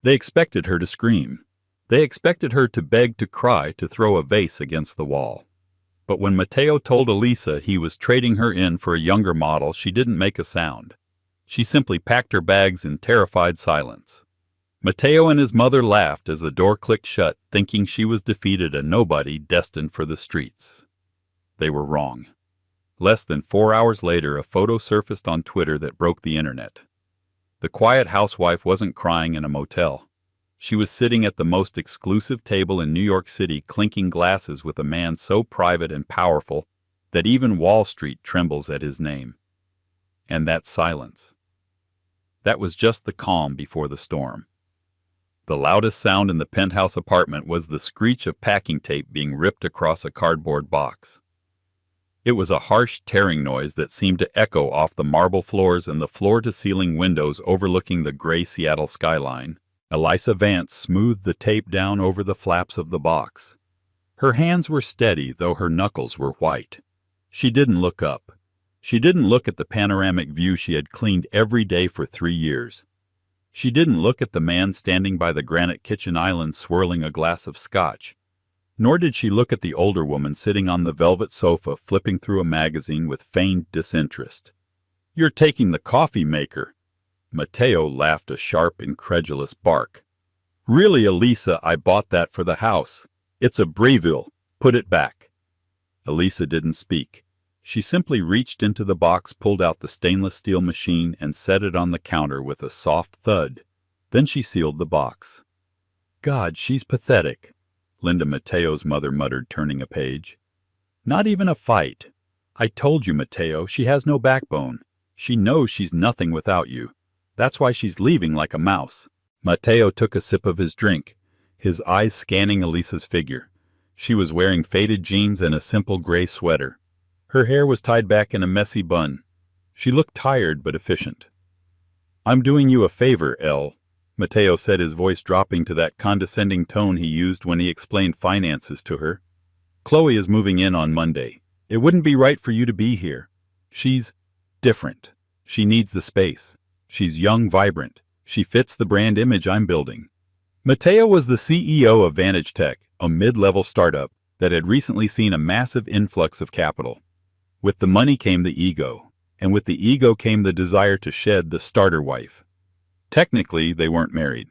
They expected her to scream. They expected her to beg, to cry, to throw a vase against the wall. But when Matteo told Elisa he was trading her in for a younger model, she didn't make a sound. She simply packed her bags in terrified silence. Matteo and his mother laughed as the door clicked shut, thinking she was defeated, a nobody destined for the streets. They were wrong. Less than 4 hours later, a photo surfaced on Twitter that broke the internet. The quiet housewife wasn't crying in a motel. She was sitting at the most exclusive table in New York City, clinking glasses with a man so private and powerful that even Wall Street trembles at his name. And that silence. That was just the calm before the storm. The loudest sound in the penthouse apartment was the screech of packing tape being ripped across a cardboard box. It was a harsh, tearing noise that seemed to echo off the marble floors and the floor-to-ceiling windows overlooking the gray Seattle skyline. Elisa Vance smoothed the tape down over the flaps of the box. Her hands were steady, though her knuckles were white. She didn't look up. She didn't look at the panoramic view she had cleaned every day for 3 years. She didn't look at the man standing by the granite kitchen island swirling a glass of scotch. Nor did she look at the older woman sitting on the velvet sofa flipping through a magazine with feigned disinterest. "You're taking the coffee maker." Matteo laughed a sharp, incredulous bark. "Really, Elisa, I bought that for the house. It's a Breville. Put it back." Elisa didn't speak. She simply reached into the box, pulled out the stainless steel machine, and set it on the counter with a soft thud. Then she sealed the box. "God, she's pathetic," Linda Matteo's mother muttered, turning a page. "Not even a fight. I told you, Matteo, she has no backbone. She knows she's nothing without you. That's why she's leaving like a mouse." Matteo took a sip of his drink, his eyes scanning Elisa's figure. She was wearing faded jeans and a simple gray sweater. Her hair was tied back in a messy bun. She looked tired but efficient. "I'm doing you a favor, Elle," Matteo said, his voice dropping to that condescending tone he used when he explained finances to her. "Chloe is moving in on Monday. It wouldn't be right for you to be here. She's different. She needs the space. She's young, vibrant. She fits the brand image I'm building." Matteo was the CEO of Vantage Tech, a mid-level startup that had recently seen a massive influx of capital. With the money came the ego, and with the ego came the desire to shed the starter wife. Technically, they weren't married.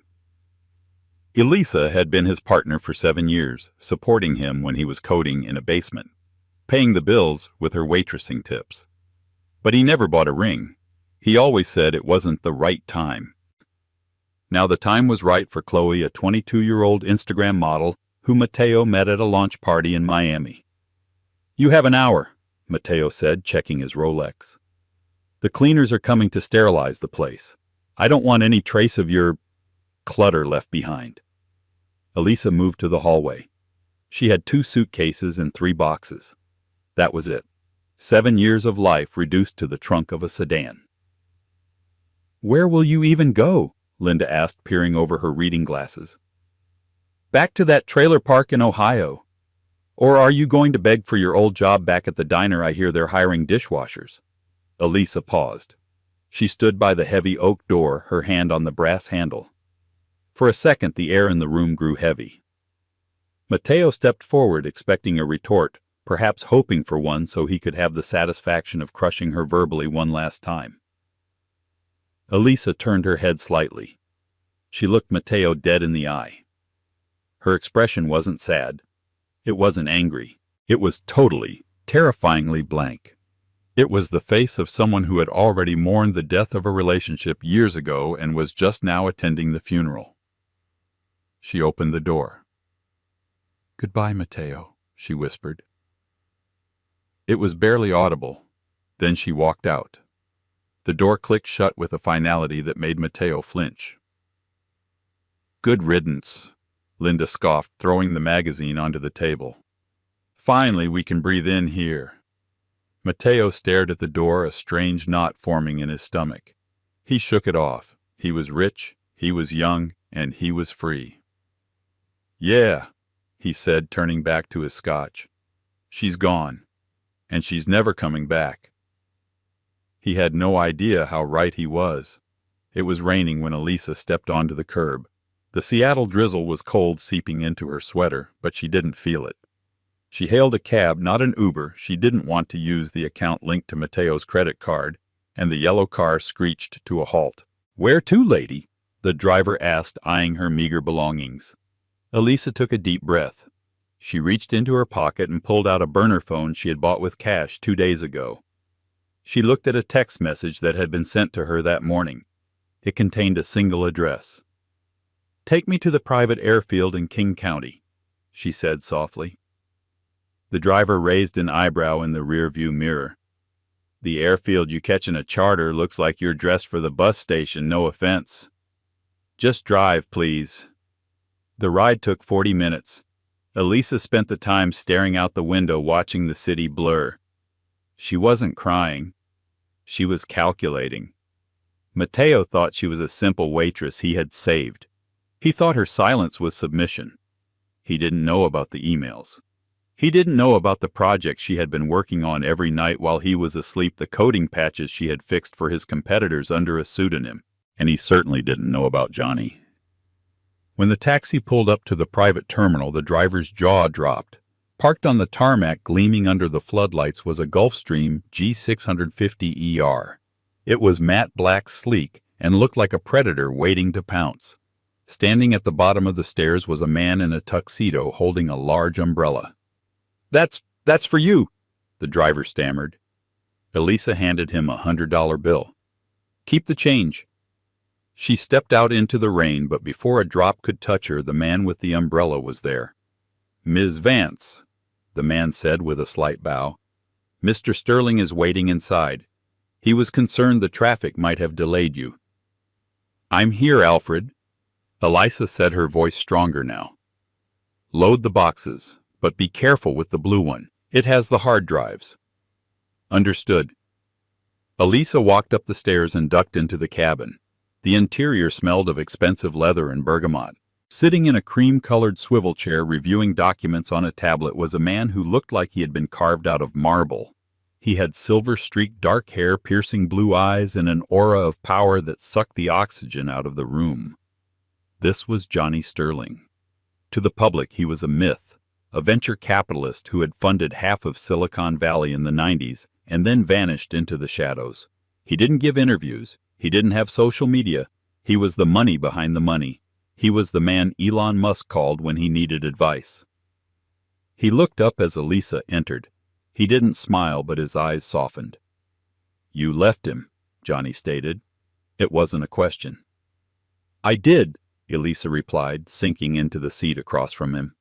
Elisa had been his partner for 7 years, supporting him when he was coding in a basement, paying the bills with her waitressing tips. But he never bought a ring. He always said it wasn't the right time. Now the time was right for Chloe, a 22-year-old Instagram model who Matteo met at a launch party in Miami. "You have an hour," Matteo said, checking his Rolex. "The cleaners are coming to sterilize the place. I don't want any trace of your clutter left behind." Elisa moved to the hallway. She had 2 suitcases and 3 boxes. That was it. 7 years of life reduced to the trunk of a sedan. "Where will you even go?" Linda asked, peering over her reading glasses. "Back to that trailer park in Ohio. Or are you going to beg for your old job back at the diner? I hear they're hiring dishwashers." Elisa paused. She stood by the heavy oak door, her hand on the brass handle. For a second, the air in the room grew heavy. Matteo stepped forward, expecting a retort, perhaps hoping for one so he could have the satisfaction of crushing her verbally one last time. Elisa turned her head slightly. She looked Matteo dead in the eye. Her expression wasn't sad. It wasn't angry. It was totally, terrifyingly blank. It was the face of someone who had already mourned the death of a relationship years ago and was just now attending the funeral. She opened the door. "Goodbye, Matteo," she whispered. It was barely audible. Then she walked out. The door clicked shut with a finality that made Matteo flinch. "Good riddance," Linda scoffed, throwing the magazine onto the table. "Finally, we can breathe in here." Matteo stared at the door, a strange knot forming in his stomach. He shook it off. He was rich, he was young, and he was free. "Yeah," he said, turning back to his scotch. "She's gone. And she's never coming back." He had no idea how right he was. It was raining when Elisa stepped onto the curb. The Seattle drizzle was cold seeping into her sweater, but she didn't feel it. She hailed a cab, not an Uber. She didn't want to use the account linked to Mateo's credit card, and the yellow car screeched to a halt. "Where to, lady?" the driver asked, eyeing her meager belongings. Elisa took a deep breath. She reached into her pocket and pulled out a burner phone she had bought with cash 2 days ago. She looked at a text message that had been sent to her that morning. It contained a single address. "Take me to the private airfield in King County," she said softly. The driver raised an eyebrow in the rearview mirror. "The airfield you catch in a charter looks like you're dressed for the bus station, no offense." "Just drive, please." The ride took 40 minutes. Elisa spent the time staring out the window watching the city blur. She wasn't crying. She was calculating. Mateo thought she was a simple waitress he had saved. He thought her silence was submission. He didn't know about the emails. He didn't know about the project she had been working on every night while he was asleep, the coding patches she had fixed for his competitors under a pseudonym. And he certainly didn't know about Johnny. When the taxi pulled up to the private terminal, the driver's jaw dropped. Parked on the tarmac, gleaming under the floodlights, was a Gulfstream G650ER. It was matte black, sleek, and looked like a predator waiting to pounce. Standing at the bottom of the stairs was a man in a tuxedo holding a large umbrella. That's for you," the driver stammered. Elisa handed him a $100 bill. "Keep the change." She stepped out into the rain, but before a drop could touch her, the man with the umbrella was there. "Ms. Vance," the man said with a slight bow. "Mr. Sterling is waiting inside. He was concerned the traffic might have delayed you." "I'm here, Alfred," Elisa said, her voice stronger now. "Load the boxes, but be careful with the blue one. It has the hard drives." "Understood." Elisa walked up the stairs and ducked into the cabin. The interior smelled of expensive leather and bergamot. Sitting in a cream-colored swivel chair reviewing documents on a tablet was a man who looked like he had been carved out of marble. He had silver-streaked dark hair, piercing blue eyes, and an aura of power that sucked the oxygen out of the room. This was Johnny Sterling. To the public, he was a myth, a venture capitalist who had funded half of Silicon Valley in the 90s and then vanished into the shadows. He didn't give interviews. He didn't have social media. He was the money behind the money. He was the man Elon Musk called when he needed advice. He looked up as Elisa entered. He didn't smile, but his eyes softened. "You left him," Johnny stated. It wasn't a question. "I did," Elisa replied, sinking into the seat across from him.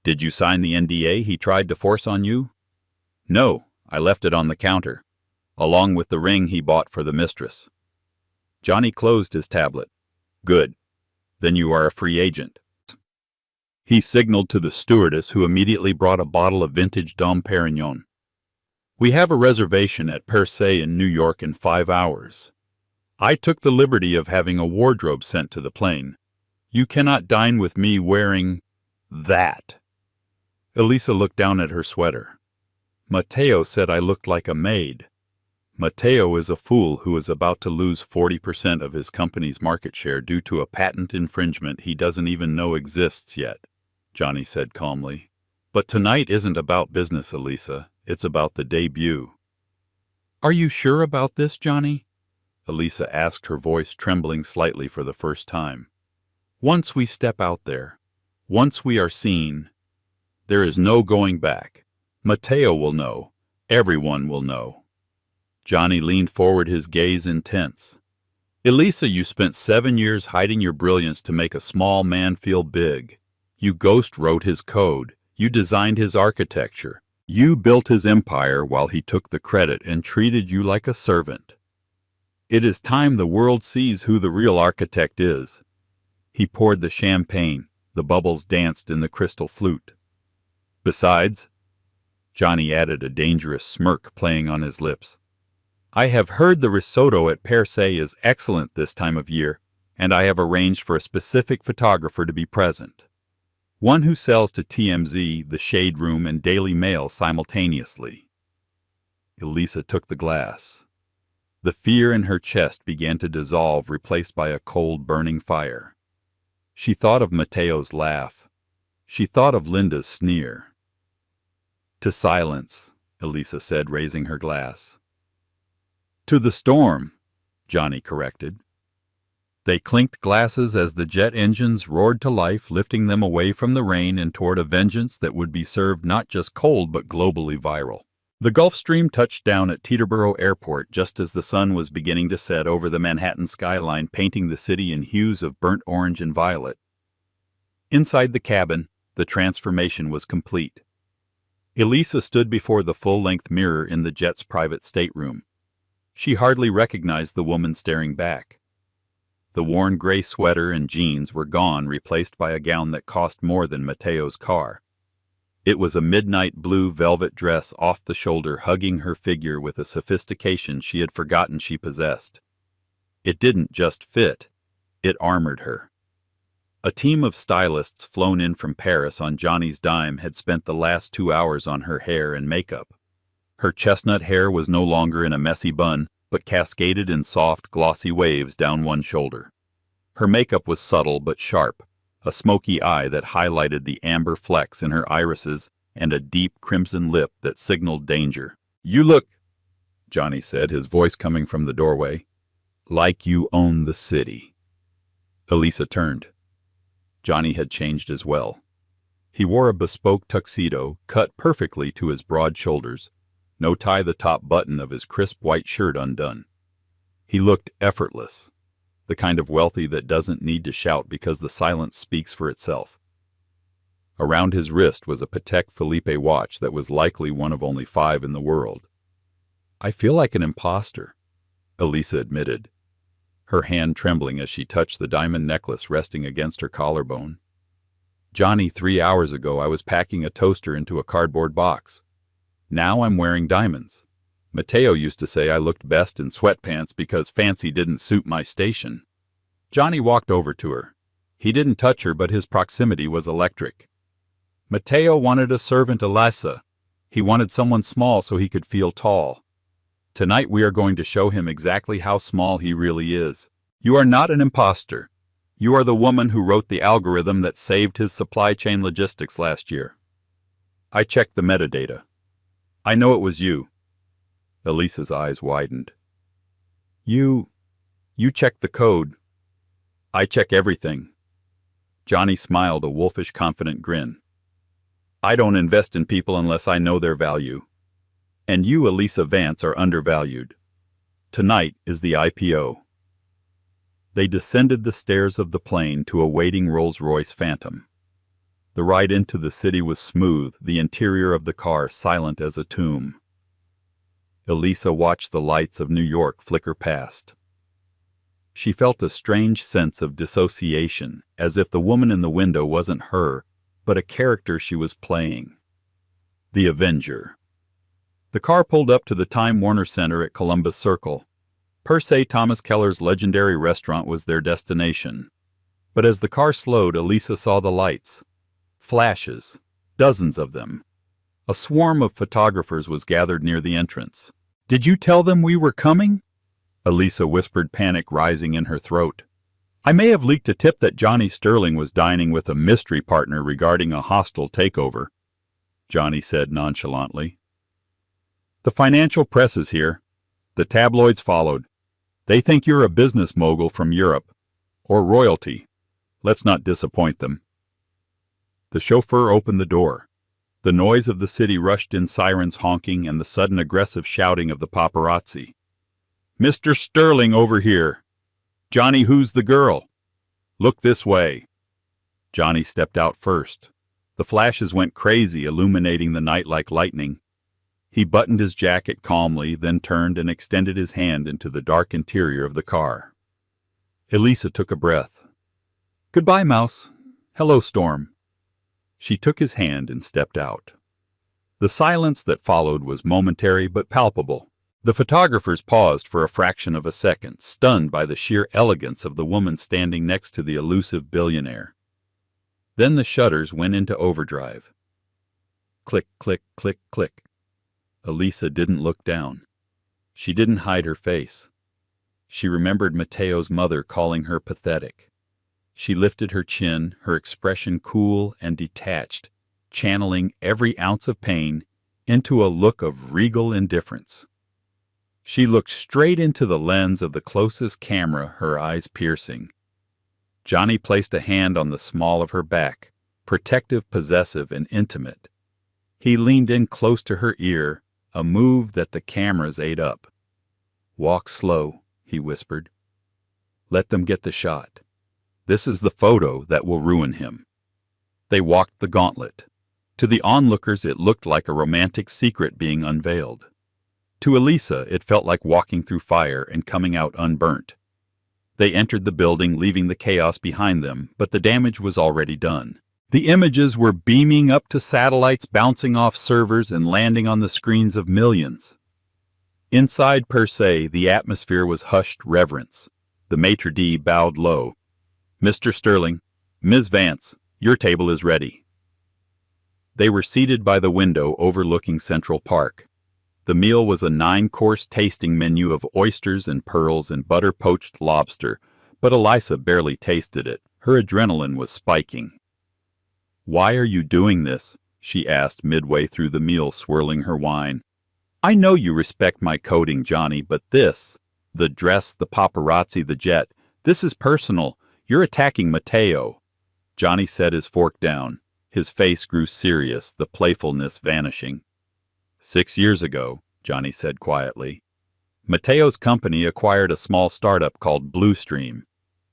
"Did you sign the NDA he tried to force on you?" "No, I left it on the counter, along with the ring he bought for the mistress." Johnny closed his tablet. "Good. Then you are a free agent." He signaled to the stewardess, who immediately brought a bottle of vintage Dom Perignon. "We have a reservation at Per Se in New York in 5 hours. I took the liberty of having a wardrobe sent to the plane. You cannot dine with me wearing that." Elisa looked down at her sweater. "Mateo said I looked like a maid." "Mateo is a fool who is about to lose 40% of his company's market share due to a patent infringement he doesn't even know exists yet," Johnny said calmly. "But tonight isn't about business, Elisa. It's about the debut." "Are you sure about this, Johnny?" Elisa asked, her voice trembling slightly for the first time. "Once we step out there, once we are seen, there is no going back. Mateo will know. Everyone will know." Johnny leaned forward, his gaze intense. "Elisa, you spent 7 years hiding your brilliance to make a small man feel big. You ghost wrote his code. You designed his architecture. You built his empire while he took the credit and treated you like a servant. It is time the world sees who the real architect is." He poured the champagne. The bubbles danced in the crystal flute. "Besides," Johnny added, a dangerous smirk playing on his lips, "I have heard the risotto at Per Se is excellent this time of year, and I have arranged for a specific photographer to be present. One who sells to TMZ, The Shade Room, and Daily Mail simultaneously." Elisa took the glass. The fear in her chest began to dissolve, replaced by a cold, burning fire. She thought of Mateo's laugh. She thought of Linda's sneer. "To silence," Elisa said, raising her glass. "To the storm," Johnny corrected. They clinked glasses as the jet engines roared to life, lifting them away from the rain and toward a vengeance that would be served not just cold but globally viral. The Gulf Stream touched down at Teterboro Airport just as the sun was beginning to set over the Manhattan skyline, painting the city in hues of burnt orange and violet. Inside the cabin, the transformation was complete. Elisa stood before the full-length mirror in the jet's private stateroom. She hardly recognized the woman staring back. The worn gray sweater and jeans were gone, replaced by a gown that cost more than Mateo's car. It was a midnight blue velvet dress off the shoulder, hugging her figure with a sophistication she had forgotten she possessed. It didn't just fit, it armored her. A team of stylists flown in from Paris on Johnny's dime had spent the last 2 hours on her hair and makeup. Her chestnut hair was no longer in a messy bun, but cascaded in soft, glossy waves down one shoulder. Her makeup was subtle but sharp, a smoky eye that highlighted the amber flecks in her irises and a deep crimson lip that signaled danger. "You look," Johnny said, his voice coming from the doorway, "like you own the city." Elisa turned. Johnny had changed as well. He wore a bespoke tuxedo cut perfectly to his broad shoulders, no tie the top button of his crisp white shirt undone. He looked effortless, the kind of wealthy that doesn't need to shout because the silence speaks for itself. Around his wrist was a Patek Philippe watch that was likely one of only 5 in the world. "I feel like an imposter," Elisa admitted, her hand trembling as she touched the diamond necklace resting against her collarbone. "Johnny, 3 hours ago I was packing a toaster into a cardboard box. Now I'm wearing diamonds. Mateo used to say I looked best in sweatpants because fancy didn't suit my station." Johnny walked over to her. He didn't touch her, but his proximity was electric. Mateo wanted a servant Elisa. He wanted someone small so he could feel tall. Tonight we are going to show him exactly how small he really is. You are not an imposter. You are the woman who wrote the algorithm that saved his supply chain logistics last year. I checked the metadata. I know it was you. Elisa's eyes widened. You checked the code. I check everything. Johnny smiled a wolfish, confident grin. I don't invest in people unless I know their value. And you, Elisa Vance, are undervalued. Tonight is the IPO. They descended the stairs of the plane to a waiting Rolls-Royce Phantom. The ride into the city was smooth, the interior of the car silent as a tomb. Elisa watched the lights of New York flicker past. She felt a strange sense of dissociation, as if the woman in the window wasn't her, but a character she was playing. The Avenger. The car pulled up to the Time Warner Center at Columbus Circle. Per se, Thomas Keller's legendary restaurant was their destination. But as the car slowed, Elisa saw the lights. Flashes. Dozens of them. A swarm of photographers was gathered near the entrance. "Did you tell them we were coming?" Elisa whispered, panic rising in her throat. "I may have leaked a tip that Johnny Sterling was dining with a mystery partner regarding a hostile takeover," Johnny said nonchalantly. "The financial press is here. The tabloids followed. They think you're a business mogul from Europe. Or royalty. Let's not disappoint them." The chauffeur opened the door. The noise of the city rushed in, sirens honking and the sudden aggressive shouting of the paparazzi. "Mr. Sterling over here. Johnny, who's the girl? Look this way." Johnny stepped out first. The flashes went crazy, illuminating the night like lightning. He buttoned his jacket calmly, then turned and extended his hand into the dark interior of the car. Elisa took a breath. "Goodbye, Mouse. Hello, Storm." She took his hand and stepped out. The silence that followed was momentary but palpable. The photographers paused for a fraction of a second, stunned by the sheer elegance of the woman standing next to the elusive billionaire. Then the shutters went into overdrive. Click, click, click, click. Elisa didn't look down. She didn't hide her face. She remembered Mateo's mother calling her pathetic. She lifted her chin, her expression cool and detached, channeling every ounce of pain into a look of regal indifference. She looked straight into the lens of the closest camera, her eyes piercing. Johnny placed a hand on the small of her back, protective, possessive, and intimate. He leaned in close to her ear, a move that the cameras ate up. "Walk slow," he whispered. "Let them get the shot. This is the photo that will ruin him." They walked the gauntlet. To the onlookers it looked like a romantic secret being unveiled. To Elisa it felt like walking through fire and coming out unburnt. They entered the building, leaving the chaos behind them, but the damage was already done. The images were beaming up to satellites, bouncing off servers, and landing on the screens of millions. Inside, per se, the atmosphere was hushed reverence. The maitre d' bowed low. "Mr. Sterling, Ms. Vance, your table is ready." They were seated by the window overlooking Central Park. The meal was a 9-course tasting menu of oysters and pearls and butter-poached lobster, but Elisa barely tasted it. Her adrenaline was spiking. "Why are you doing this?" she asked midway through the meal, swirling her wine. "I know you respect my coding, Johnny, but this, the dress, the paparazzi, the jet, this is personal. You're attacking Mateo." Johnny set his fork down. His face grew serious, the playfulness vanishing. 6 years ago, Johnny said quietly, Mateo's company acquired a small startup called Bluestream.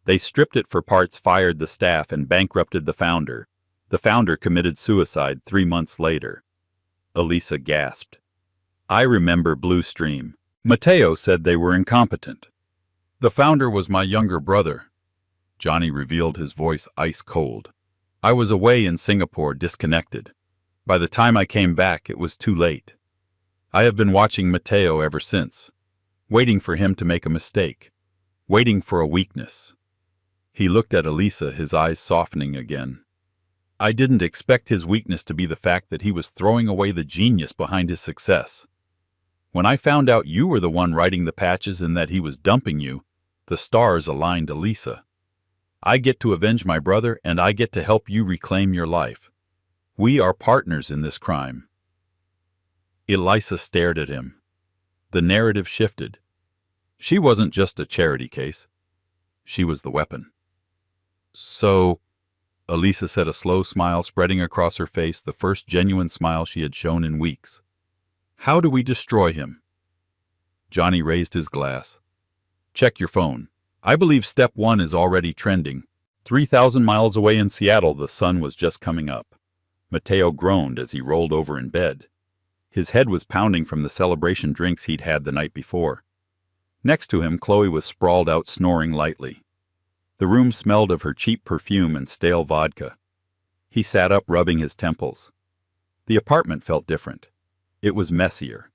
They stripped it for parts, fired the staff, and bankrupted the founder. The founder committed suicide 3 months later. Elisa gasped. "I remember Bluestream. Mateo said they were incompetent. The founder was my younger brother." Johnny revealed, his voice ice cold. "I was away in Singapore, disconnected. By the time I came back, it was too late. I have been watching Mateo ever since, waiting for him to make a mistake, waiting for a weakness." He looked at Elisa, his eyes softening again. "I didn't expect his weakness to be the fact that he was throwing away the genius behind his success. When I found out you were the one writing the patches and that he was dumping you, the stars aligned, Elisa. I get to avenge my brother, and I get to help you reclaim your life. We are partners in this crime." Elisa stared at him. The narrative shifted. She wasn't just a charity case. She was the weapon. "So," Elisa said, a slow smile spreading across her face, the first genuine smile she had shown in weeks. "How do we destroy him?" Johnny raised his glass. "Check your phone. I believe step 1 is already trending. 3,000 miles away in Seattle, the sun was just coming up." Mateo groaned as he rolled over in bed. His head was pounding from the celebration drinks he'd had the night before. Next to him, Chloe was sprawled out, snoring lightly. The room smelled of her cheap perfume and stale vodka. He sat up, rubbing his temples. The apartment felt different. It was messier.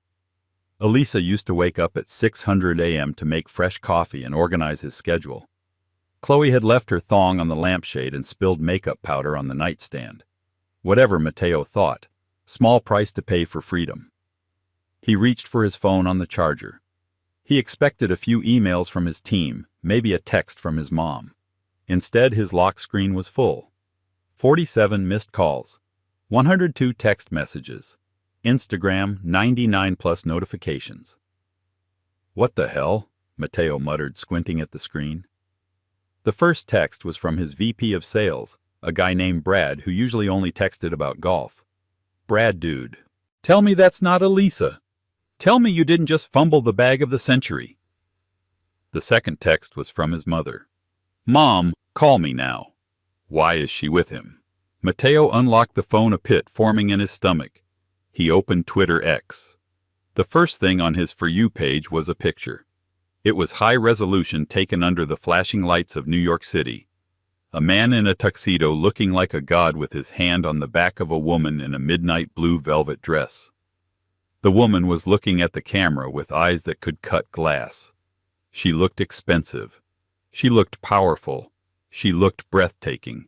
Elisa used to wake up at 6:00 a.m. to make fresh coffee and organize his schedule. Chloe had left her thong on the lampshade and spilled makeup powder on the nightstand. Whatever Mateo thought, small price to pay for freedom. He reached for his phone on the charger. He expected a few emails from his team, maybe a text from his mom. Instead, his lock screen was full. 47 missed calls, 102 text messages, Instagram 99+ notifications. "What the hell?" Mateo muttered, squinting at the screen. The first text was from his VP of sales, a guy named Brad who usually only texted about golf. "Brad, dude, tell me that's not Elisa. Tell me you didn't just fumble the bag of the century." The second text was from his mother. "Mom, call me now." Why is she with him? Mateo unlocked the phone, a pit forming in his stomach. He opened Twitter X. The first thing on his For You page was a picture. It was high resolution, taken under the flashing lights of New York City. A man in a tuxedo looking like a god with his hand on the back of a woman in a midnight blue velvet dress. The woman was looking at the camera with eyes that could cut glass. She looked expensive. She looked powerful. She looked breathtaking.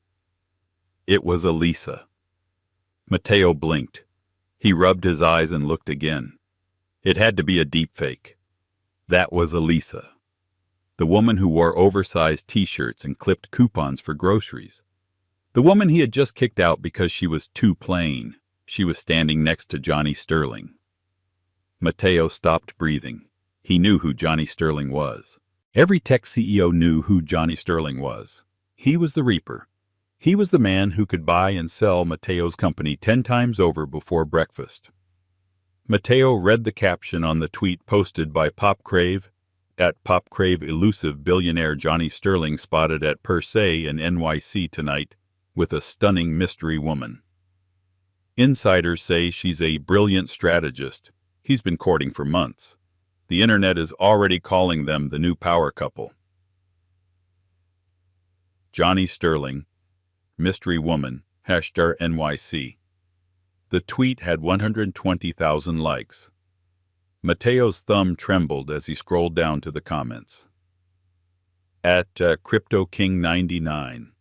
It was Elisa. Mateo blinked. He rubbed his eyes and looked again. It had to be a deep fake. That was Elisa. The woman who wore oversized t-shirts and clipped coupons for groceries. The woman he had just kicked out because she was too plain. She was standing next to Johnny Sterling. Mateo stopped breathing. He knew who Johnny Sterling was. Every tech CEO knew who Johnny Sterling was. He was the Reaper. He was the man who could buy and sell Mateo's company 10 times over before breakfast. Mateo read the caption on the tweet posted by PopCrave. At PopCrave, elusive billionaire Johnny Sterling spotted at Per Se in NYC tonight with a stunning mystery woman. Insiders say she's a brilliant strategist. He's been courting for months. The internet is already calling them the new power couple. Johnny Sterling, mystery woman, #NYC. The tweet had 120,000 likes. Mateo's thumb trembled as he scrolled down to the comments. At CryptoKing99.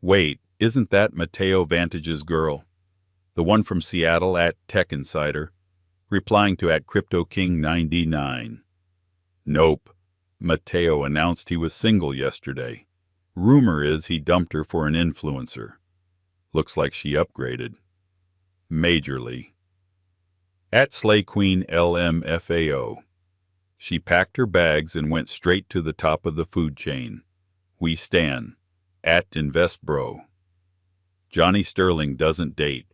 Wait, isn't that Mateo Vantage's girl? The one from Seattle at Tech Insider, replying to at CryptoKing99. Nope. Mateo announced he was single yesterday. Rumor is he dumped her for an influencer. Looks like she upgraded. Majorly. At Slay Queen LMFAO. She packed her bags and went straight to the top of the food chain. We stan. At InvestBro. Johnny Sterling doesn't date.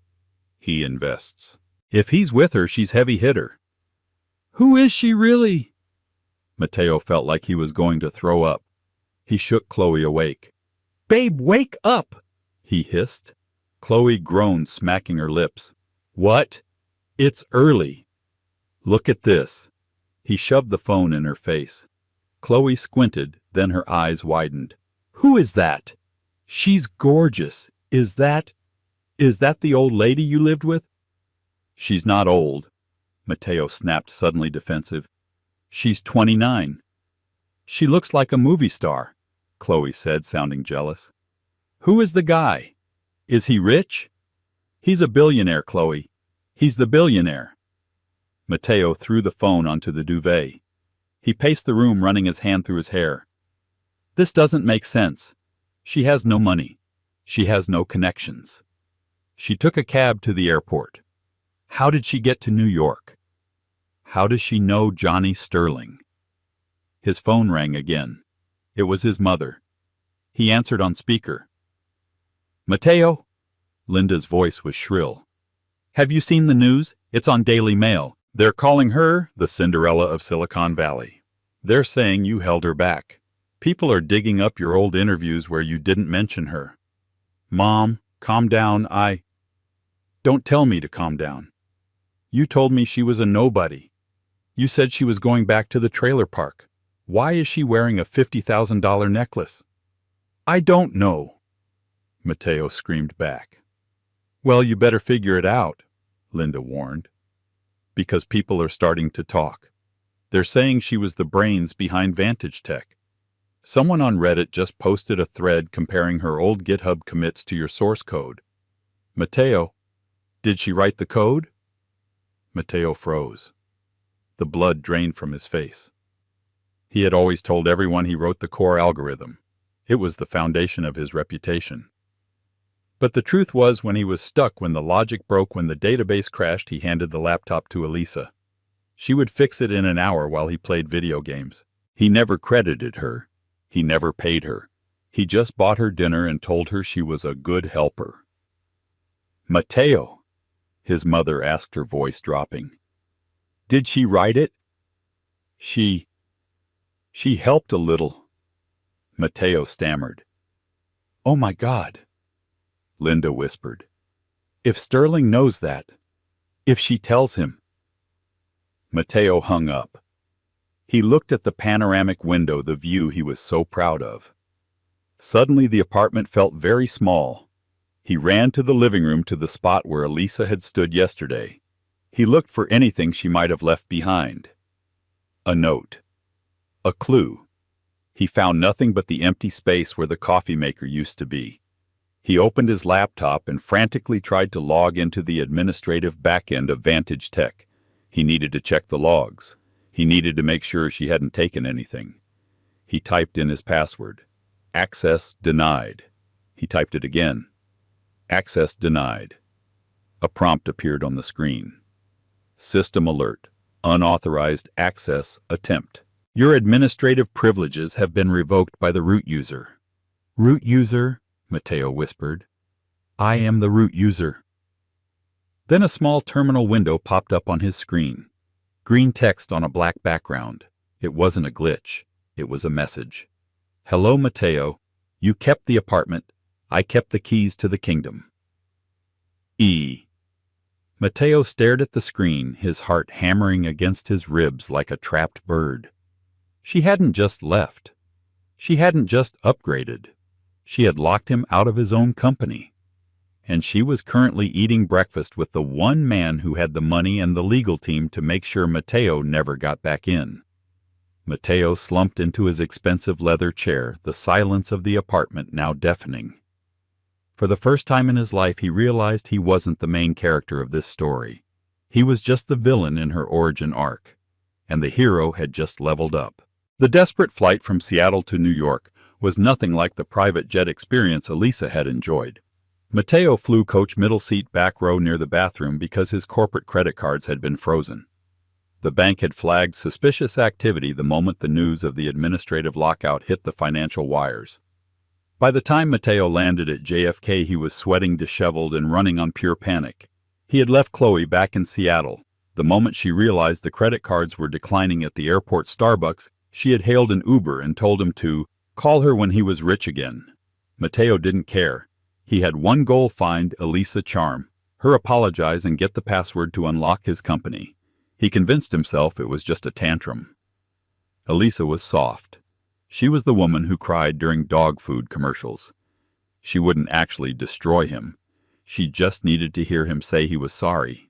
He invests. If he's with her, she's heavy hitter. Who is she really? Mateo felt like he was going to throw up. He shook Chloe awake. Babe, wake up! He hissed. Chloe groaned, smacking her lips. What? It's early. Look at this. He shoved the phone in her face. Chloe squinted, then her eyes widened. Who is that? She's gorgeous. Is that the old lady you lived with? She's not old. Mateo snapped, suddenly defensive. She's 29. She looks like a movie star, Chloe said, sounding jealous. Who is the guy? Is he rich? He's a billionaire, Chloe. He's the billionaire. Mateo threw the phone onto the duvet. He paced the room, running his hand through his hair. This doesn't make sense. She has no money. She has no connections. She took a cab to the airport. How did she get to New York? How does she know Johnny Sterling? His phone rang again. It was his mother. He answered on speaker. Mateo? Linda's voice was shrill. Have you seen the news? It's on Daily Mail. They're calling her the Cinderella of Silicon Valley. They're saying you held her back. People are digging up your old interviews where you didn't mention her. Mom, calm down. Don't tell me to calm down. You told me she was a nobody. You said she was going back to the trailer park. Why is she wearing a $50,000 necklace? I don't know, Mateo screamed back. Well, you better figure it out, Linda warned. Because people are starting to talk. They're saying she was the brains behind Vantage Tech. Someone on Reddit just posted a thread comparing her old GitHub commits to your source code. Mateo, did she write the code? Mateo froze. The blood drained from his face. He had always told everyone he wrote the core algorithm. It was the foundation of his reputation. But the truth was, when he was stuck, when the logic broke, when the database crashed, he handed the laptop to Elisa. She would fix it in an hour while he played video games. He never credited her. He never paid her. He just bought her dinner and told her she was a good helper. Mateo, his mother asked, her voice dropping. Did she write it? She helped a little. Mateo stammered. Oh my God. Linda whispered. If Sterling knows that, if she tells him. Mateo hung up. He looked at the panoramic window, the view he was so proud of. Suddenly the apartment felt very small. He ran to the living room, to the spot where Elisa had stood yesterday. He looked for anything she might have left behind. A note. A clue. He found nothing but the empty space where the coffee maker used to be. He opened his laptop and frantically tried to log into the administrative backend of Vantage Tech. He needed to check the logs. He needed to make sure she hadn't taken anything. He typed in his password. Access denied. He typed it again. Access denied. A prompt appeared on the screen. System alert. Unauthorized access attempt. Your administrative privileges have been revoked by the root user. Root user, Matteo whispered. I am the root user. Then a small terminal window popped up on his screen. Green text on a black background. It wasn't a glitch. It was a message. Hello, Matteo. You kept the apartment. I kept the keys to the kingdom. E. Matteo stared at the screen, his heart hammering against his ribs like a trapped bird. She hadn't just left. She hadn't just upgraded. She had locked him out of his own company. And she was currently eating breakfast with the one man who had the money and the legal team to make sure Matteo never got back in. Matteo slumped into his expensive leather chair, the silence of the apartment now deafening. For the first time in his life, he realized he wasn't the main character of this story. He was just the villain in her origin arc, and the hero had just leveled up. The desperate flight from Seattle to New York was nothing like the private jet experience Elisa had enjoyed. Matteo flew coach middle seat back row near the bathroom because his corporate credit cards had been frozen. The bank had flagged suspicious activity the moment the news of the administrative lockout hit the financial wires. By the time Matteo landed at JFK, he was sweating disheveled and running on pure panic. He had left Chloe back in Seattle. The moment she realized the credit cards were declining at the airport Starbucks, she had hailed an Uber and told him to call her when he was rich again. Matteo didn't care. He had one goal: find Elisa Charm, her apologize and get the password to unlock his company. He convinced himself it was just a tantrum. Elisa was soft. She was the woman who cried during dog food commercials. She wouldn't actually destroy him. She just needed to hear him say he was sorry.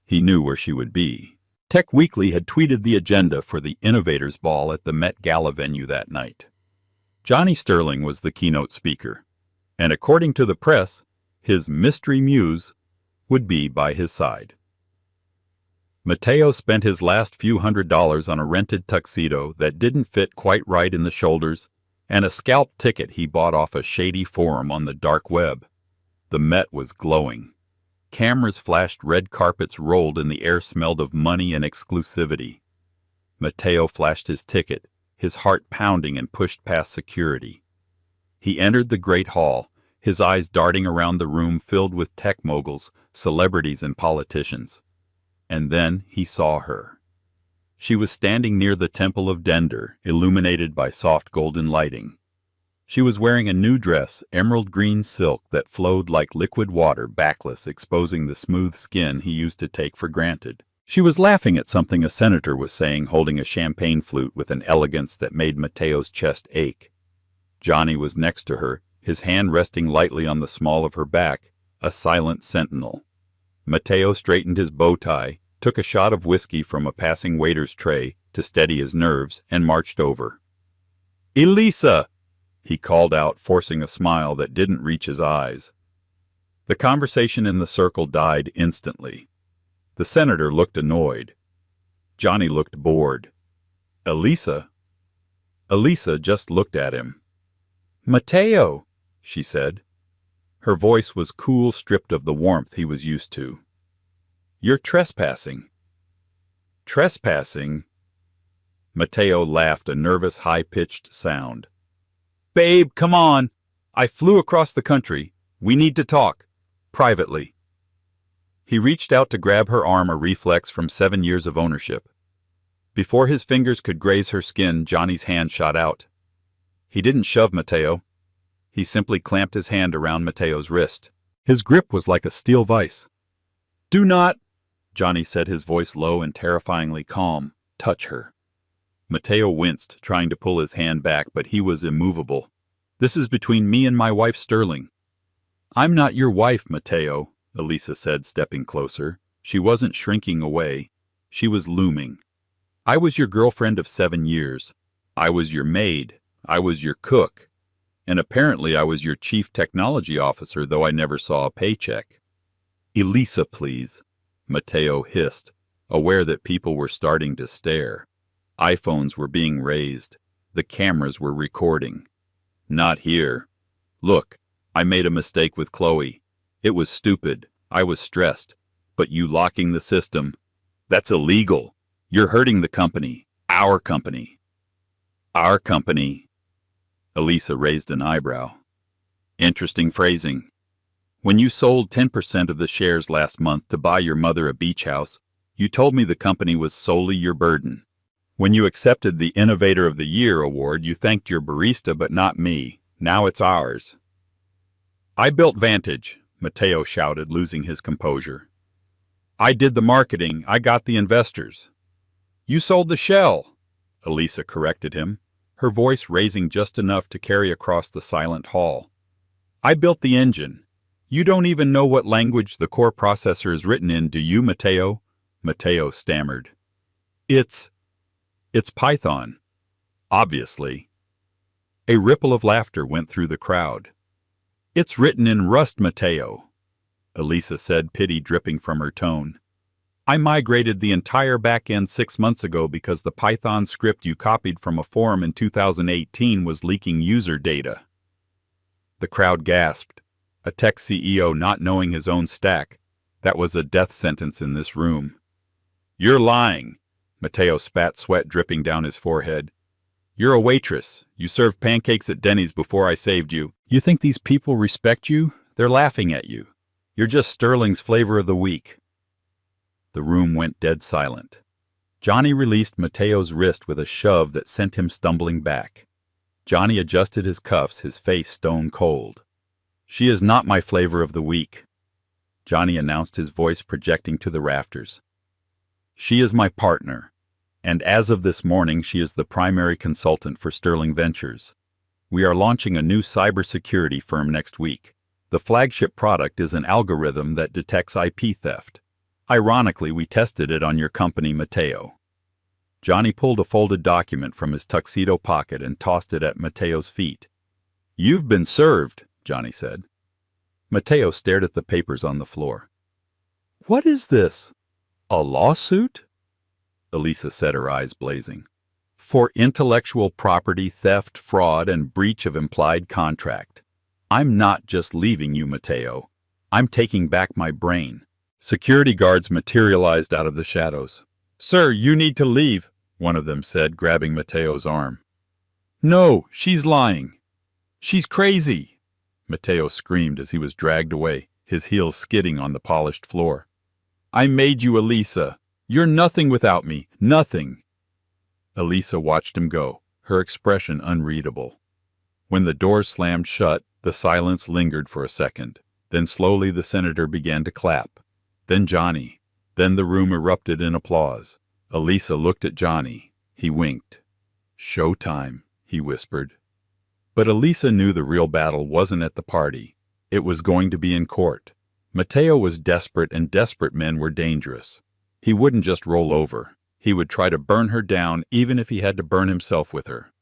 He knew where she would be. Tech Weekly had tweeted the agenda for the Innovators Ball at the Met Gala venue that night. Johnny Sterling was the keynote speaker, and according to the press, his mystery muse would be by his side. Matteo spent his last few $100s on a rented tuxedo that didn't fit quite right in the shoulders and a scalp ticket he bought off a shady forum on the dark web. The Met was glowing. Cameras flashed, red carpets rolled, and the air smelled of money and exclusivity. Matteo flashed his ticket, his heart pounding, and pushed past security. He entered the great hall, his eyes darting around the room filled with tech moguls, celebrities, and politicians. And then he saw her. She was standing near the Temple of Dender, illuminated by soft golden lighting. She was wearing a new dress, emerald green silk that flowed like liquid water, backless, exposing the smooth skin he used to take for granted. She was laughing at something a senator was saying, holding a champagne flute with an elegance that made Matteo's chest ache. Johnny was next to her, his hand resting lightly on the small of her back, a silent sentinel. Matteo straightened his bow tie, took a shot of whiskey from a passing waiter's tray to steady his nerves, and marched over. "Elisa!" he called out, forcing a smile that didn't reach his eyes. The conversation in the circle died instantly. The senator looked annoyed. Johnny looked bored. Elisa? Elisa just looked at him. "Matteo," she said. Her voice was cool, stripped of the warmth he was used to. "You're trespassing." "Trespassing?" Matteo laughed, a nervous, high-pitched sound. "Babe, come on! I flew across the country. We need to talk. Privately." He reached out to grab her arm, a reflex from 7 years of ownership. Before his fingers could graze her skin, Johnny's hand shot out. He didn't shove Matteo. He simply clamped his hand around Matteo's wrist. His grip was like a steel vise. "Do not," Johnny said, his voice low and terrifyingly calm, "touch her." Matteo winced, trying to pull his hand back, but he was immovable. "This is between me and my wife, Sterling." "I'm not your wife, Matteo," Elisa said, stepping closer. She wasn't shrinking away. She was looming. "I was your girlfriend of 7 years. I was your maid. I was your cook. And apparently I was your chief technology officer, though I never saw a paycheck." "Elisa, please," Matteo hissed, aware that people were starting to stare. iPhones were being raised. The cameras were recording. Not here. Look, I made a mistake with Chloe. It was stupid. I was stressed. But you locking the system, that's illegal. You're hurting the company. Our company. Our company. Elisa raised an eyebrow. Interesting phrasing. When you sold 10% of the shares last month to buy your mother a beach house, you told me the company was solely your burden. When you accepted the Innovator of the Year award, you thanked your barista but not me. Now it's ours. I built Vantage, Mateo shouted, losing his composure. I did the marketing. I got the investors. You sold the shell, Elisa corrected him, her voice raising just enough to carry across the silent hall. I built the engine. You don't even know what language the core processor is written in, do you, Mateo? Mateo stammered. It's Python. Obviously. A ripple of laughter went through the crowd. It's written in Rust, Mateo, Elisa said, pity dripping from her tone. I migrated the entire back-end 6 months ago because the Python script you copied from a forum in 2018 was leaking user data. The crowd gasped. A tech CEO not knowing his own stack. That was a death sentence in this room. You're lying. Mateo spat sweat dripping down his forehead. You're a waitress. You served pancakes at Denny's before I saved you. You think these people respect you? They're laughing at you. You're just Sterling's flavor of the week. The room went dead silent. Johnny released Mateo's wrist with a shove that sent him stumbling back. Johnny adjusted his cuffs, his face stone cold. She is not my flavor of the week, Johnny announced, his voice projecting to the rafters. She is my partner, and as of this morning she is the primary consultant for Sterling Ventures. We are launching a new cybersecurity firm next week. The flagship product is an algorithm that detects IP theft. Ironically, we tested it on your company, Mateo. Johnny pulled a folded document from his tuxedo pocket and tossed it at Mateo's feet. You've been served, Johnny said. Mateo stared at the papers on the floor. What is this? A lawsuit? Elisa said, her eyes blazing. For intellectual property theft, fraud, and breach of implied contract. I'm not just leaving you, Mateo. I'm taking back my brain. Security guards materialized out of the shadows. Sir, you need to leave, one of them said, grabbing Mateo's arm. No, she's lying. She's crazy, Mateo screamed as he was dragged away, his heels skidding on the polished floor. I made you, Elisa. You're nothing without me, nothing. Elisa watched him go, her expression unreadable. When the doors slammed shut, the silence lingered for a second. Then slowly the senator began to clap. Then Johnny. Then the room erupted in applause. Elisa looked at Johnny. He winked. Showtime, he whispered. But Elisa knew the real battle wasn't at the party. It was going to be in court. Mateo was desperate, and desperate men were dangerous. He wouldn't just roll over. He would try to burn her down, even if he had to burn himself with her.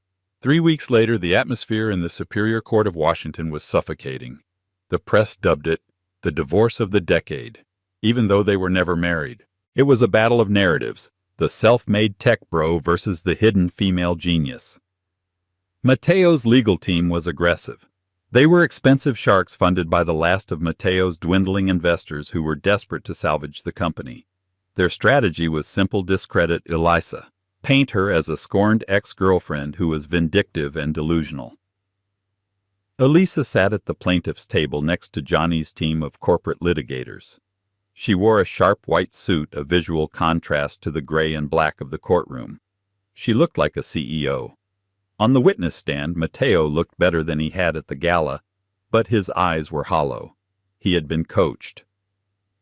3 weeks later, the atmosphere in the Superior Court of Washington was suffocating. The press dubbed it the divorce of the decade, even though they were never married. It was a battle of narratives, the self-made tech bro versus the hidden female genius. Mateo's legal team was aggressive. They were expensive sharks funded by the last of Mateo's dwindling investors who were desperate to salvage the company. Their strategy was simple: discredit Elisa. Paint her as a scorned ex-girlfriend who was vindictive and delusional. Elisa sat at the plaintiff's table next to Johnny's team of corporate litigators. She wore a sharp white suit, a visual contrast to the gray and black of the courtroom. She looked like a CEO. On the witness stand, Mateo looked better than he had at the gala, but his eyes were hollow. He had been coached.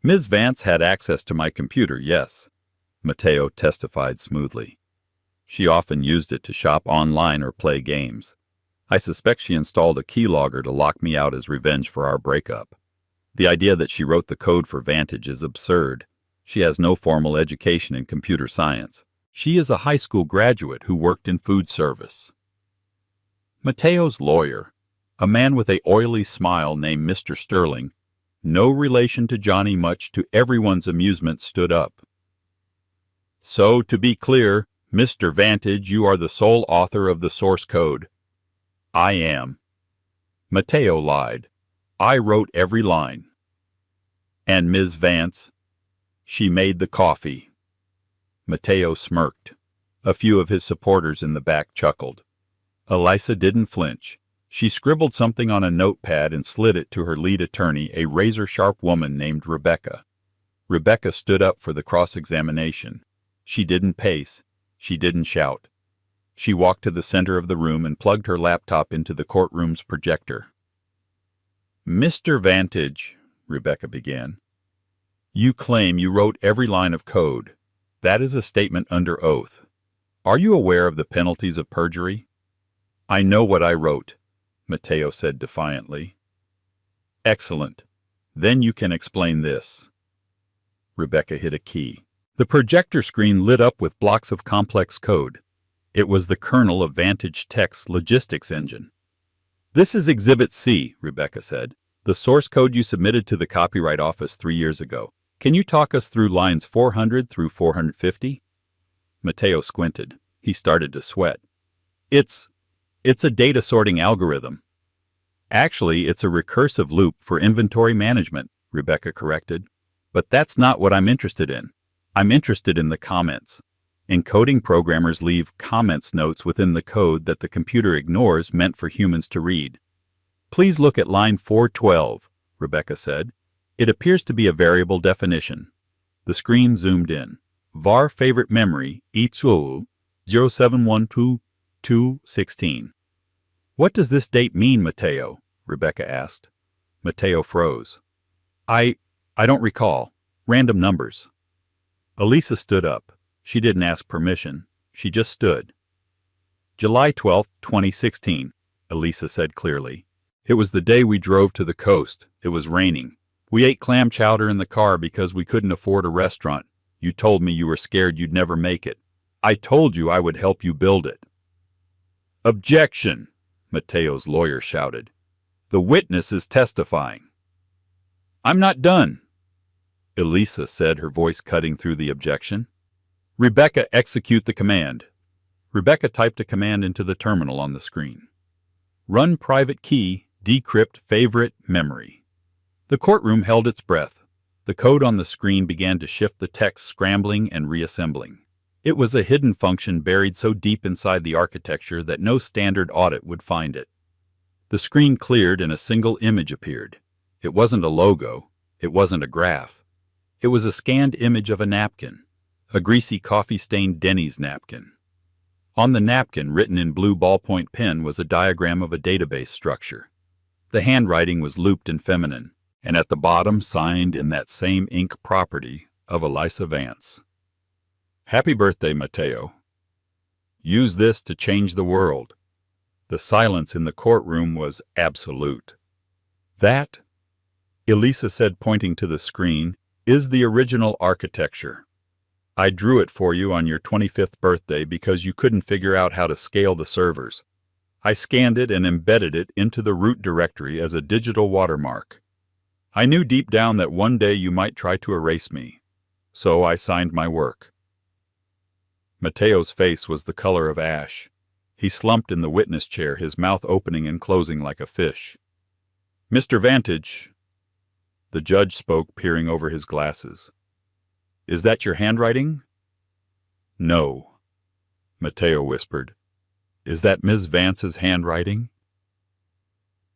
Ms. Vance had access to my computer, yes, Mateo testified smoothly. She often used it to shop online or play games. I suspect she installed a keylogger to lock me out as revenge for our breakup. The idea that she wrote the code for Vantage is absurd. She has no formal education in computer science. She is a high school graduate who worked in food service. Mateo's lawyer, a man with an oily smile named Mr. Sterling, no relation to Johnny, much to everyone's amusement, stood up. So, to be clear, Mr. Vantage, you are the sole author of the source code. I am. Mateo lied. I wrote every line. And Ms. Vance? She made the coffee. Mateo smirked. A few of his supporters in the back chuckled. Elisa didn't flinch. She scribbled something on a notepad and slid it to her lead attorney, a razor-sharp woman named Rebecca. Rebecca stood up for the cross-examination. She didn't pace. She didn't shout. She walked to the center of the room and plugged her laptop into the courtroom's projector. Mr. Vantage, Rebecca began, you claim you wrote every line of code. That is a statement under oath. Are you aware of the penalties of perjury? I know what I wrote, Mateo said defiantly. Excellent. Then you can explain this. Rebecca hit a key. The projector screen lit up with blocks of complex code. It was the kernel of Vantage Tech's logistics engine. This is Exhibit C, Rebecca said, the source code you submitted to the Copyright Office 3 years ago. Can you talk us through lines 400 through 450? Mateo squinted. He started to sweat. It's a data sorting algorithm. Actually, it's a recursive loop for inventory management, Rebecca corrected. But that's not what I'm interested in. I'm interested in the comments. Encoding programmers leave comments notes within the code that the computer ignores, meant for humans to read. Please look at line 412, Rebecca said. It appears to be a variable definition. The screen zoomed in. var favorite memory equals 0712-216. What does this date mean, Mateo? Rebecca asked. Mateo froze. I don't recall. Random numbers. Elisa stood up. She didn't ask permission. She just stood. July 12, 2016, Elisa said clearly. It was the day we drove to the coast. It was raining. We ate clam chowder in the car because we couldn't afford a restaurant. You told me you were scared you'd never make it. I told you I would help you build it. Objection, Mateo's lawyer shouted. The witness is testifying. I'm not done, Elisa said, her voice cutting through the objection. Rebecca, execute the command. Rebecca typed a command into the terminal on the screen. Run private key, decrypt favorite memory. The courtroom held its breath. The code on the screen began to shift, the text scrambling and reassembling. It was a hidden function buried so deep inside the architecture that no standard audit would find it. The screen cleared and a single image appeared. It wasn't a logo. It wasn't a graph. It was a scanned image of a napkin, a greasy coffee-stained Denny's napkin. On the napkin, written in blue ballpoint pen, was a diagram of a database structure. The handwriting was looped and feminine, and at the bottom, signed in that same ink property of Elisa Vance. Happy birthday, Mateo. Use this to change the world. The silence in the courtroom was absolute. That, Elisa said, pointing to the screen, is the original architecture. I drew it for you on your 25th birthday because you couldn't figure out how to scale the servers. I scanned it and embedded it into the root directory as a digital watermark. I knew deep down that one day you might try to erase me, so I signed my work. Mateo's face was the color of ash. He slumped in the witness chair, his mouth opening and closing like a fish. Mr. Vantage, the judge spoke, peering over his glasses. Is that your handwriting? No, Mateo whispered. Is that Ms. Vance's handwriting?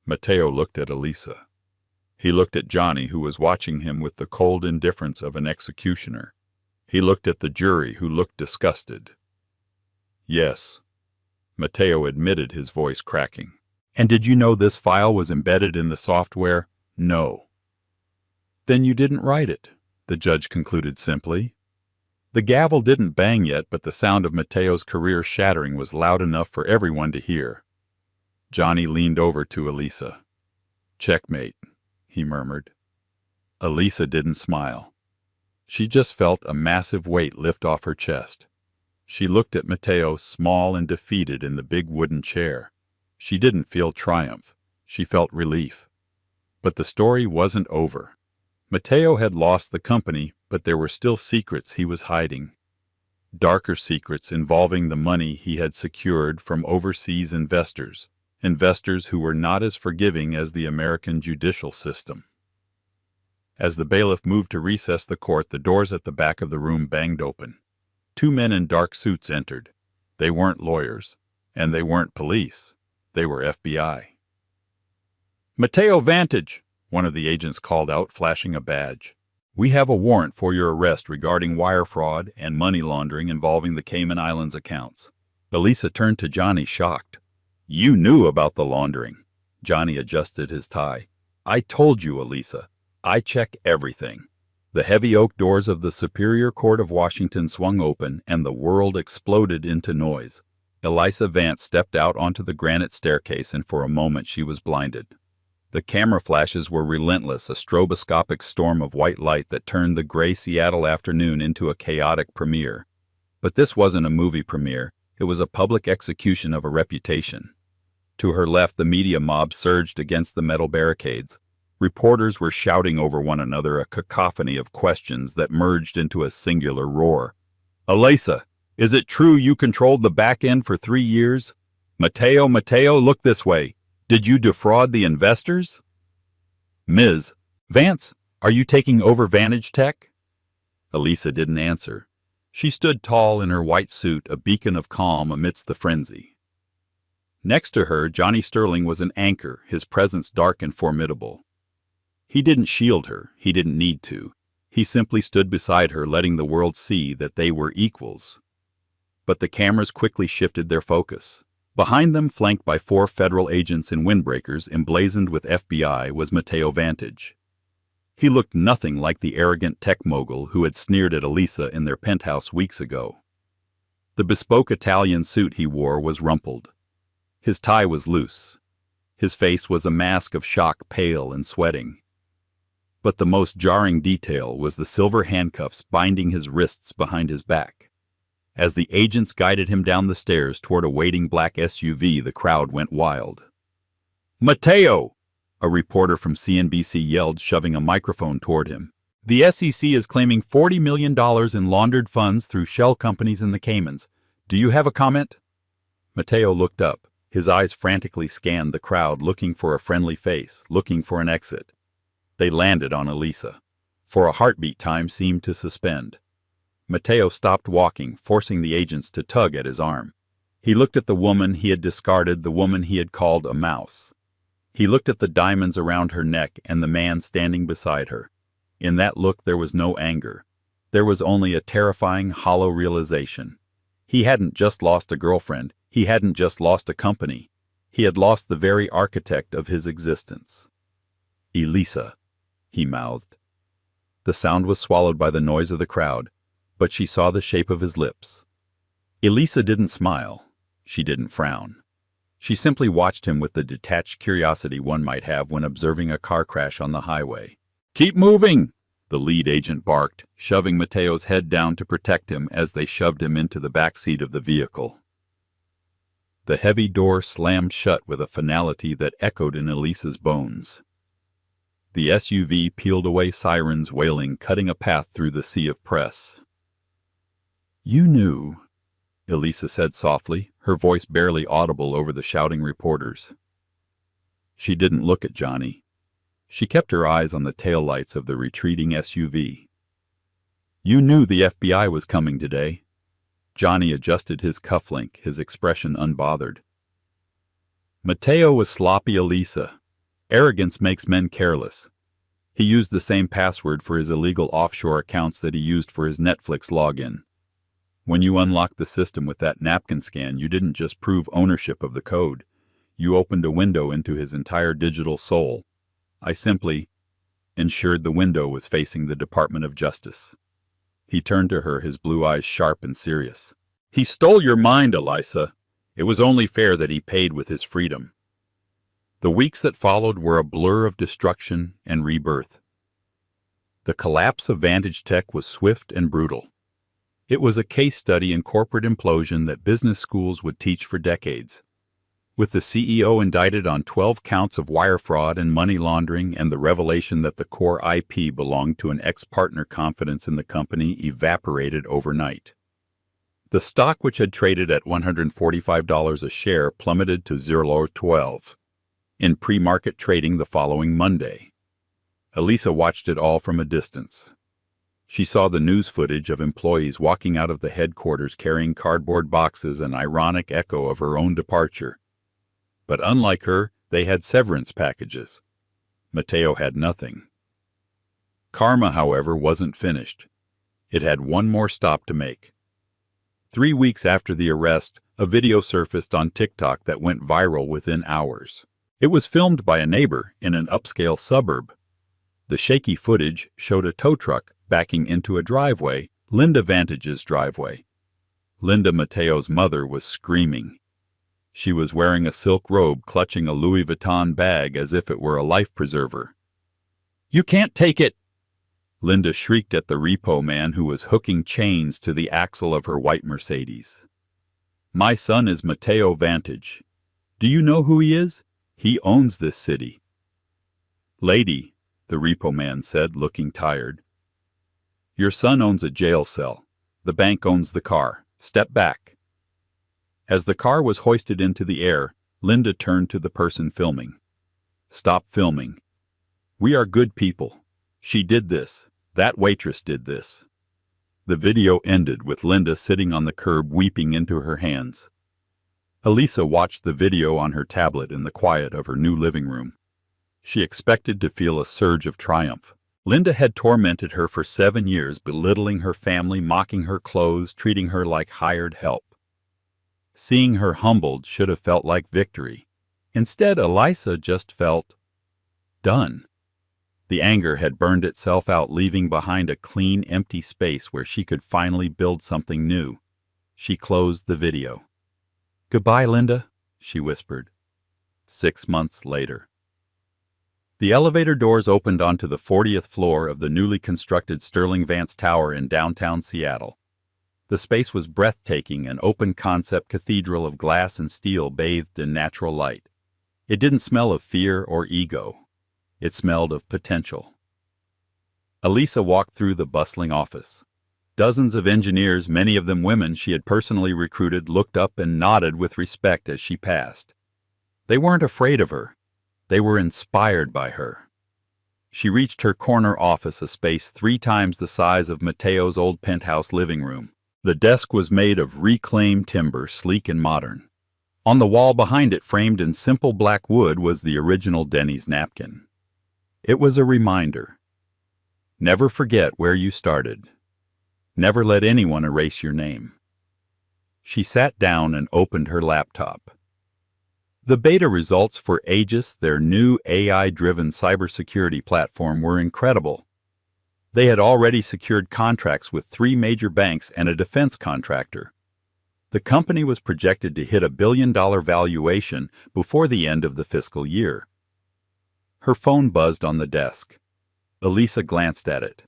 Mateo looked at Elisa. He looked at Johnny, who was watching him with the cold indifference of an executioner. He looked at the jury, who looked disgusted. Yes, Mateo admitted, his voice cracking. And did you know this file was embedded in the software? No. Then you didn't write it, the judge concluded simply. The gavel didn't bang yet, but the sound of Mateo's career shattering was loud enough for everyone to hear. Johnny leaned over to Elisa. Checkmate, he murmured. Elisa didn't smile. She just felt a massive weight lift off her chest. She looked at Mateo, small and defeated in the big wooden chair. She didn't feel triumph. She felt relief. But the story wasn't over. Mateo had lost the company, but there were still secrets he was hiding. darker secrets involving the money he had secured from overseas investors, investors who were not as forgiving as the American judicial system. As the bailiff moved to recess the court, the doors at the back of the room banged open. 2 men in dark suits entered. They weren't lawyers, and they weren't police. They were FBI. "Mateo Vantage," one of the agents called out, flashing a badge. "We have a warrant for your arrest regarding wire fraud and money laundering involving the Cayman Islands accounts." Elisa turned to Johnny, shocked. "You knew about the laundering." Johnny adjusted his tie. "I told you, Elisa. I check everything." The heavy oak doors of the Superior Court of Washington swung open, and the world exploded into noise. Elisa Vance stepped out onto the granite staircase, and for a moment she was blinded. The camera flashes were relentless, a stroboscopic storm of white light that turned the gray Seattle afternoon into a chaotic premiere. But this wasn't a movie premiere, it was a public execution of a reputation. To her left, the media mob surged against the metal barricades. Reporters were shouting over one another, a cacophony of questions that merged into a singular roar. "Elisa, is it true you controlled the back end for 3 years? Mateo, look this way. Did you defraud the investors?" "Ms. Vance, are you taking over Vantage Tech?" Elisa didn't answer. She stood tall in her white suit, a beacon of calm amidst the frenzy. Next to her, Johnny Sterling was an anchor, his presence dark and formidable. He didn't shield her, he didn't need to. He simply stood beside her, letting the world see that they were equals. But the cameras quickly shifted their focus. Behind them, flanked by 4 federal agents in windbreakers emblazoned with FBI, was Mateo Vantage. He looked nothing like the arrogant tech mogul who had sneered at Elisa in their penthouse weeks ago. The bespoke Italian suit he wore was rumpled. His tie was loose. His face was a mask of shock, pale and sweating. But the most jarring detail was the silver handcuffs binding his wrists behind his back. As the agents guided him down the stairs toward a waiting black SUV, the crowd went wild. "Mateo!" a reporter from CNBC yelled, shoving a microphone toward him. "The SEC is claiming $40 million in laundered funds through shell companies in the Caymans. Do you have a comment?" Mateo looked up. His eyes frantically scanned the crowd, looking for a friendly face, looking for an exit. They landed on Elisa. For a heartbeat, time seemed to suspend. Mateo stopped walking, forcing the agents to tug at his arm. He looked at the woman he had discarded, the woman he had called a mouse. He looked at the diamonds around her neck and the man standing beside her. In that look there was no anger. There was only a terrifying, hollow realization. He hadn't just lost a girlfriend. He hadn't just lost a company. He had lost the very architect of his existence. "Elisa," he mouthed. The sound was swallowed by the noise of the crowd, but she saw the shape of his lips. Elisa didn't smile. She didn't frown. She simply watched him with the detached curiosity one might have when observing a car crash on the highway. "Keep moving!" the lead agent barked, shoving Mateo's head down to protect him as they shoved him into the back seat of the vehicle. The heavy door slammed shut with a finality that echoed in Elisa's bones. The SUV peeled away, sirens wailing, cutting a path through the sea of press. "You knew," Elisa said softly, her voice barely audible over the shouting reporters. She didn't look at Johnny. She kept her eyes on the taillights of the retreating SUV. "You knew the FBI was coming today." Johnny adjusted his cufflink, his expression unbothered. Mateo was sloppy, Elisa. Arrogance makes men careless. He used the same password for his illegal offshore accounts that he used for his Netflix login. When you unlocked the system with that napkin scan, you didn't just prove ownership of the code. You opened a window into his entire digital soul. I simply ensured the window was facing the Department of Justice. He turned to her, his blue eyes sharp and serious. "He stole your mind, Elisa. It was only fair that he paid with his freedom." The weeks that followed were a blur of destruction and rebirth. The collapse of Vantage Tech was swift and brutal. It was a case study in corporate implosion that business schools would teach for decades. With the CEO indicted on 12 counts of wire fraud and money laundering, and the revelation that the core IP belonged to an ex-partner, confidence in the company evaporated overnight. The stock, which had traded at $145 a share, plummeted to $0.12 in pre-market trading the following Monday. Elisa watched it all from a distance. She saw the news footage of employees walking out of the headquarters carrying cardboard boxes, an ironic echo of her own departure. But unlike her, they had severance packages. Mateo had nothing. Karma, however, wasn't finished. It had one more stop to make. 3 weeks after the arrest, a video surfaced on TikTok that went viral within hours. It was filmed by a neighbor in an upscale suburb. The shaky footage showed a tow truck backing into a driveway, Linda Vantage's driveway. Linda, Mateo's mother, was screaming. She was wearing a silk robe, clutching a Louis Vuitton bag as if it were a life preserver. "You can't take it!" Linda shrieked at the repo man who was hooking chains to the axle of her white Mercedes. "My son is Mateo Vantage. Do you know who he is? He owns this city." "Lady," the repo man said, looking tired, "your son owns a jail cell. The bank owns the car. Step back." As the car was hoisted into the air, Linda turned to the person filming. "Stop filming. We are good people. She did this. That waitress did this." The video ended with Linda sitting on the curb weeping into her hands. Elisa watched the video on her tablet in the quiet of her new living room. She expected to feel a surge of triumph. Linda had tormented her for 7 years, belittling her family, mocking her clothes, treating her like hired help. Seeing her humbled should have felt like victory. Instead, Elisa just felt done. The anger had burned itself out, leaving behind a clean, empty space where she could finally build something new. She closed the video. "Goodbye, Linda," she whispered. 6 months later. The elevator doors opened onto the 40th floor of the newly constructed Sterling Vance Tower in downtown Seattle. The space was breathtaking, an open-concept cathedral of glass and steel bathed in natural light. It didn't smell of fear or ego. It smelled of potential. Elisa walked through the bustling office. Dozens of engineers, many of them women she had personally recruited, looked up and nodded with respect as she passed. They weren't afraid of her. They were inspired by her. She reached her corner office, a space 3 times the size of Mateo's old penthouse living room. The desk was made of reclaimed timber, sleek and modern. On the wall behind it, framed in simple black wood, was the original Denny's napkin. It was a reminder. Never forget where you started. Never let anyone erase your name. She sat down and opened her laptop. The beta results for Aegis, their new AI-driven cybersecurity platform, were incredible. They had already secured contracts with 3 major banks and a defense contractor. The company was projected to hit $1 billion valuation before the end of the fiscal year. Her phone buzzed on the desk. Elisa glanced at it.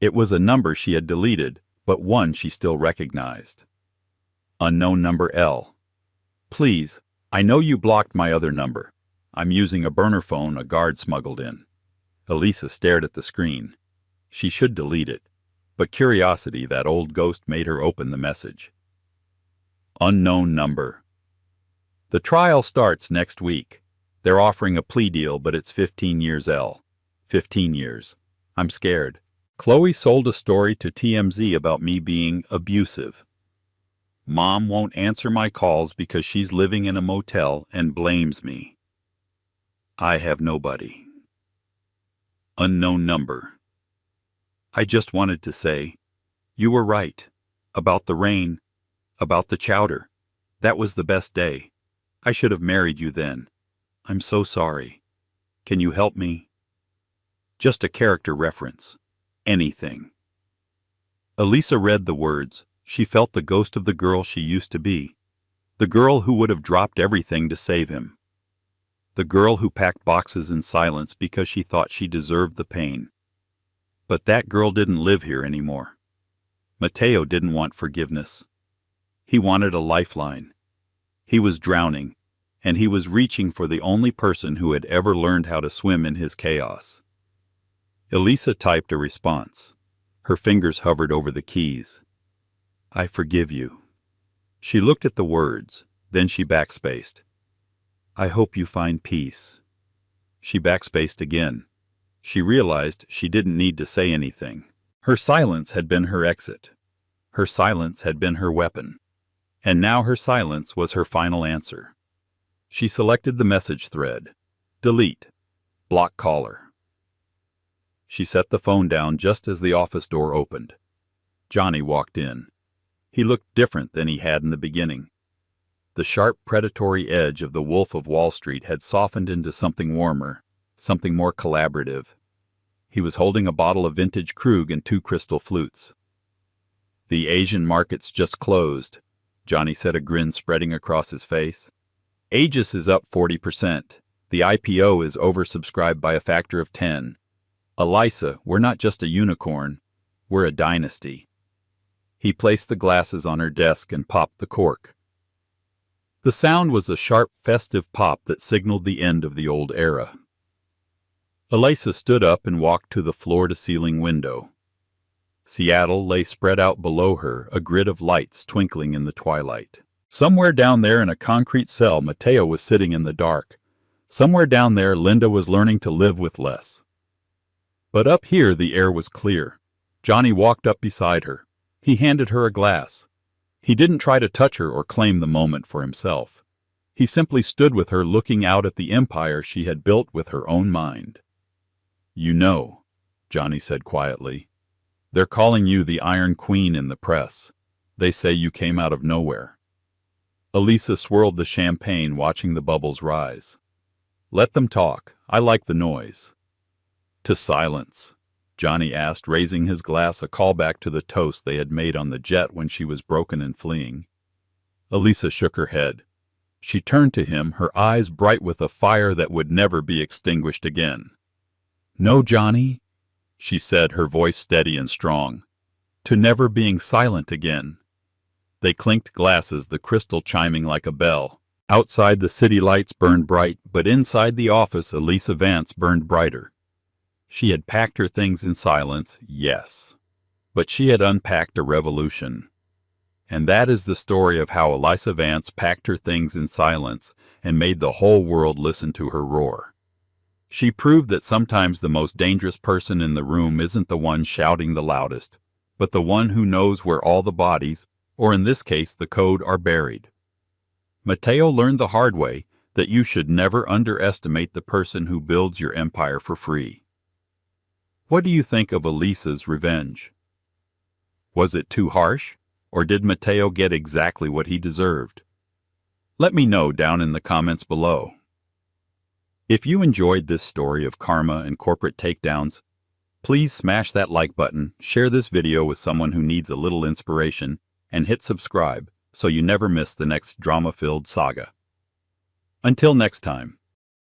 It was a number she had deleted, but one she still recognized. Unknown number L. "Please, I know you blocked my other number. I'm using a burner phone a guard smuggled in." Elisa stared at the screen. She should delete it, but curiosity, that old ghost, made her open the message. Unknown number. "The trial starts next week. They're offering a plea deal, but it's 15 years L. 15 years. I'm scared. Chloe sold a story to TMZ about me being abusive. Mom won't answer my calls because she's living in a motel and blames me. I have nobody." Unknown number. "I just wanted to say, you were right. About the rain. About the chowder. That was the best day. I should have married you then. I'm so sorry. Can you help me?" Just a character reference. Anything. Elisa read the words. She felt the ghost of the girl she used to be. The girl who would have dropped everything to save him. The girl who packed boxes in silence because she thought she deserved the pain. But that girl didn't live here anymore. Mateo didn't want forgiveness. He wanted a lifeline. He was drowning, and he was reaching for the only person who had ever learned how to swim in his chaos. Elisa typed a response. Her fingers hovered over the keys. "I forgive you." She looked at the words, then she backspaced. I hope you find peace. She backspaced again. She realized she didn't need to say anything. Her silence had been her exit. Her silence had been her weapon. And now her silence was her final answer. She selected the message thread. Delete. Block caller. She set the phone down just as the office door opened. Johnny walked in. He looked different than he had in the beginning. The sharp predatory edge of the Wolf of Wall Street had softened into something warmer, something more collaborative. He was holding a bottle of vintage Krug and 2 crystal flutes. The Asian market's just closed, Johnny said, a grin spreading across his face. Aegis is up 40%. The IPO is oversubscribed by a factor of 10. Elisa, we're not just a unicorn, we're a dynasty. He placed the glasses on her desk and popped the cork. The sound was a sharp, festive pop that signaled the end of the old era. Elisa stood up and walked to the floor-to-ceiling window. Seattle lay spread out below her, a grid of lights twinkling in the twilight. Somewhere down there in a concrete cell, Mateo was sitting in the dark. Somewhere down there, Linda was learning to live with less. But up here, the air was clear. Johnny walked up beside her. He handed her a glass. He didn't try to touch her or claim the moment for himself. He simply stood with her, looking out at the empire she had built with her own mind. You know, Johnny said quietly, they're calling you the Iron Queen in the press. They say you came out of nowhere. Elisa swirled the champagne, watching the bubbles rise. Let them talk. I like the noise. To silence, Johnny asked, raising his glass, a callback to the toast they had made on the jet when she was broken and fleeing. Elisa shook her head. She turned to him, her eyes bright with a fire that would never be extinguished again. No, Johnny, she said, her voice steady and strong. To never being silent again. They clinked glasses, the crystal chiming like a bell. Outside, the city lights burned bright, but inside the office, Elisa Vance burned brighter. She had packed her things in silence, yes, but she had unpacked a revolution. And that is the story of how Elisa Vance packed her things in silence and made the whole world listen to her roar. She proved that sometimes the most dangerous person in the room isn't the one shouting the loudest, but the one who knows where all the bodies, or in this case the code, are buried. Mateo learned the hard way that you should never underestimate the person who builds your empire for free. What do you think of Elisa's revenge? Was it too harsh, or did Mateo get exactly what he deserved? Let me know down in the comments below. If you enjoyed this story of karma and corporate takedowns, please smash that like button, share this video with someone who needs a little inspiration, and hit subscribe so you never miss the next drama-filled saga. Until next time.